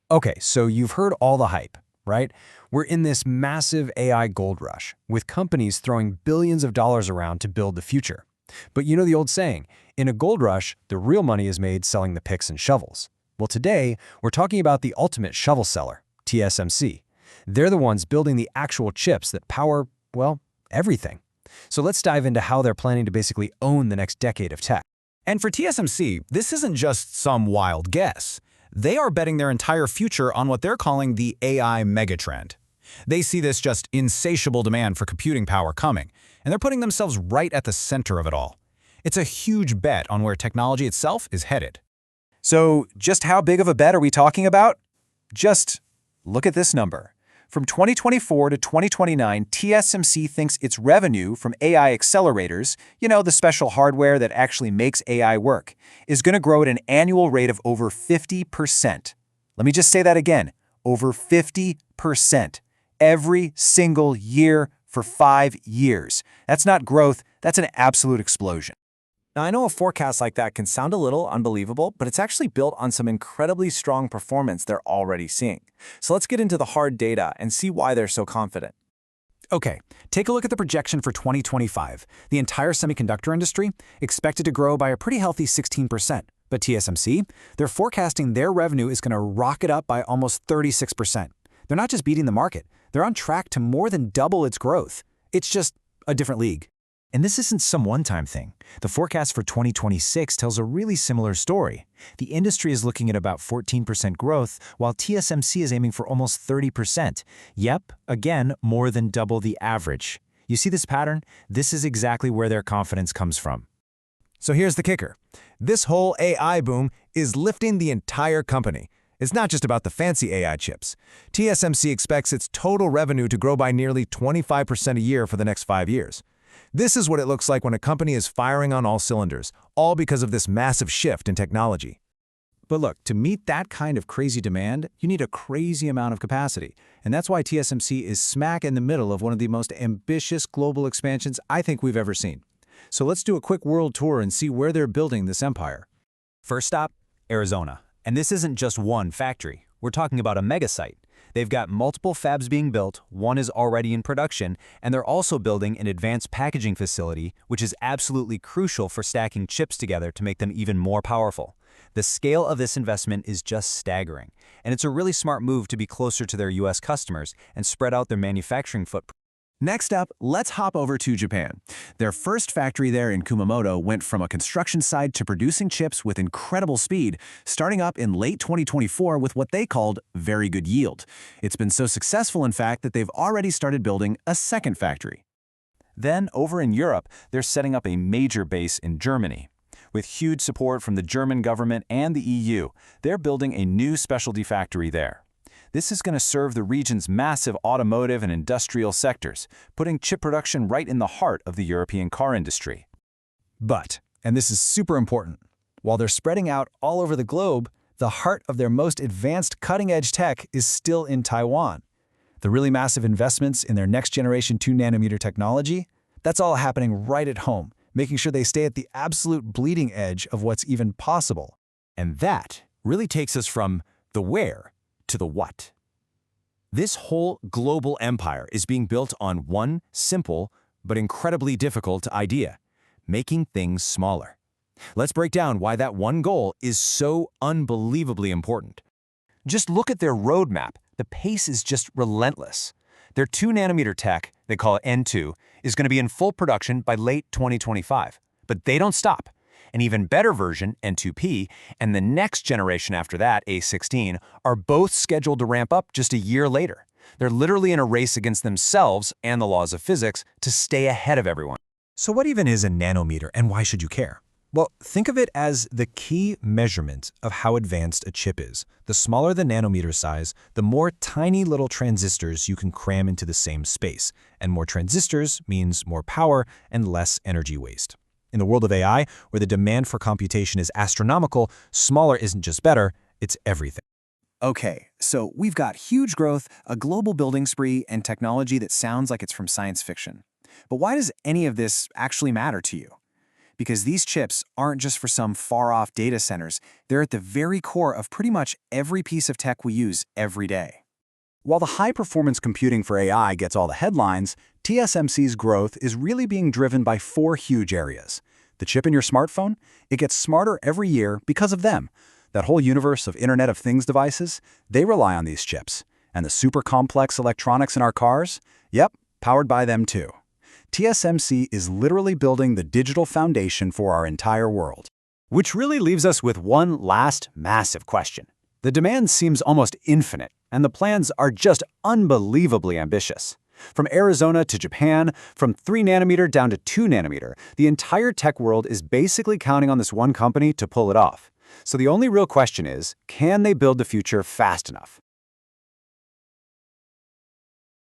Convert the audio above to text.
Okay, so you've heard all the hype, right? We're in this massive AI gold rush, with companies throwing billions of dollars around to build the future. But you know the old saying, in a gold rush, the real money is made selling the picks and shovels. Well, today, we're talking about the ultimate shovel seller, TSMC. They're the ones building the actual chips that power, well, everything. So let's dive into how they're planning to basically own the next decade of tech. And for TSMC, this isn't just some wild guess. They are betting their entire future on what they're calling the AI megatrend. They see this just insatiable demand for computing power coming, and they're putting themselves right at the center of it all. It's a huge bet on where technology itself is headed. So just how big of a bet are we talking about? Just look at this number. From 2024 to 2029, TSMC thinks its revenue from AI accelerators, the special hardware that actually makes AI work, is going to grow at an annual rate of over 50%. Let me just say that again, over 50%. Every single year for 5 years. That's not growth, that's an absolute explosion. Now, I know a forecast like that can sound a little unbelievable, but it's actually built on some incredibly strong performance they're already seeing. So let's get into the hard data and see why they're so confident. Okay, take a look at the projection for 2025. The entire semiconductor industry expected to grow by a pretty healthy 16%. But TSMC, they're forecasting their revenue is going to rocket up by almost 36%. They're not just beating the market, they're on track to more than double its growth. It's just a different league. And this isn't some one-time thing. The forecast for 2026 tells a really similar story. The industry is looking at about 14% growth, while TSMC is aiming for almost 30%. Yep, again, more than double the average. You see this pattern? This is exactly where their confidence comes from. So here's the kicker. This whole AI boom is lifting the entire company. It's not just about the fancy AI chips. TSMC expects its total revenue to grow by nearly 25% a year for the next 5 years. This is what it looks like when a company is firing on all cylinders, all because of this massive shift in technology. But look, to meet that kind of crazy demand, you need a crazy amount of capacity. And that's why TSMC is smack in the middle of one of the most ambitious global expansions I think we've ever seen. So let's do a quick world tour and see where they're building this empire. First stop, Arizona. And this isn't just one factory. We're talking about a mega site. They've got multiple fabs being built, one is already in production, and they're also building an advanced packaging facility, which is absolutely crucial for stacking chips together to make them even more powerful. The scale of this investment is just staggering, and it's a really smart move to be closer to their US customers and spread out their manufacturing footprint. Next up, let's hop over to Japan. Their first factory there in Kumamoto went from a construction site to producing chips with incredible speed, starting up in late 2024 with what they called very good yield. It's been so successful, in fact, that they've already started building a second factory. Then, over in Europe, they're setting up a major base in Germany. With huge support from the German government and the EU, they're building a new specialty factory there. This is going to serve the region's massive automotive and industrial sectors, putting chip production right in the heart of the European car industry. But, and this is super important, while they're spreading out all over the globe, the heart of their most advanced cutting-edge tech is still in Taiwan. The really massive investments in their next-generation 2-nanometer technology, that's all happening right at home, making sure they stay at the absolute bleeding edge of what's even possible. And that really takes us from the where to the what. This whole global empire is being built on one simple but incredibly difficult idea: making things smaller. Let's break down why that one goal is so unbelievably important. Just look at their roadmap. The pace is just relentless. Their 2-nanometer tech, they call it N2, is going to be in full production by late 2025. But they don't stop. An even better version, N2P, and the next generation after that, A16, are both scheduled to ramp up just a year later. They're literally in a race against themselves and the laws of physics to stay ahead of everyone. So what even is a nanometer, and why should you care? Well, think of it as the key measurement of how advanced a chip is. The smaller the nanometer size, the more tiny little transistors you can cram into the same space. And more transistors means more power and less energy waste. In the world of AI, where the demand for computation is astronomical, smaller isn't just better, it's everything. Okay, so we've got huge growth, a global building spree, and technology that sounds like it's from science fiction. But why does any of this actually matter to you? because these chips aren't just for some far-off data centers. They're at the very core of pretty much every piece of tech we use every day. While the high-performance computing for AI gets all the headlines, TSMC's growth is really being driven by 4 huge areas. The chip in your smartphone, it gets smarter every year because of them. That whole universe of Internet of Things devices, they rely on these chips. And the super complex electronics in our cars? Yep, powered by them too. TSMC is literally building the digital foundation for our entire world. Which really leaves us with one last massive question. The demand seems almost infinite, and the plans are just unbelievably ambitious. From Arizona to Japan, from 3 nanometer down to 2 nanometer, the entire tech world is basically counting on this one company to pull it off. So the only real question is, can they build the future fast enough?